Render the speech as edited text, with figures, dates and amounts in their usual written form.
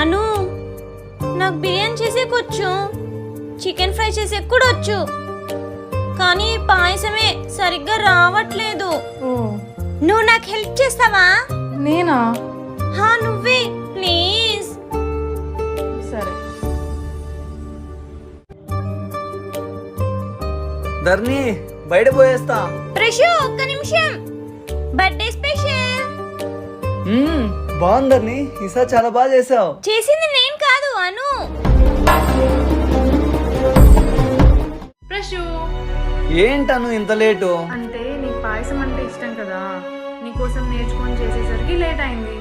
అను నాకు biryani చేసేకొచ్చు, chicken fry చేసే కూడా వచ్చు, కానీ పాయసమే సరిగ్గా రావట్లేదు. నువ్వు నాకు హెల్ప్ చేస్తావా? నేనా? హా నువ్వే ప్లీజ్. సరే. ధర్ని బయట పోయేస్తా. ప్రశు ఒక్క నిమిషం, బర్త్డే స్పెషల్. బాగుంది ధర్ని, ఈసారి చాలా బాగా చేసావు. చేసింది నేను కాదు, అను. ప్రశు, ఏంటను ఇంత లేటు? అంటే నీకు పాయసం అంటే ఇష్టం కదా, నీకోసం నేర్చుకొని చేసేసరికి లేట్ అయింది.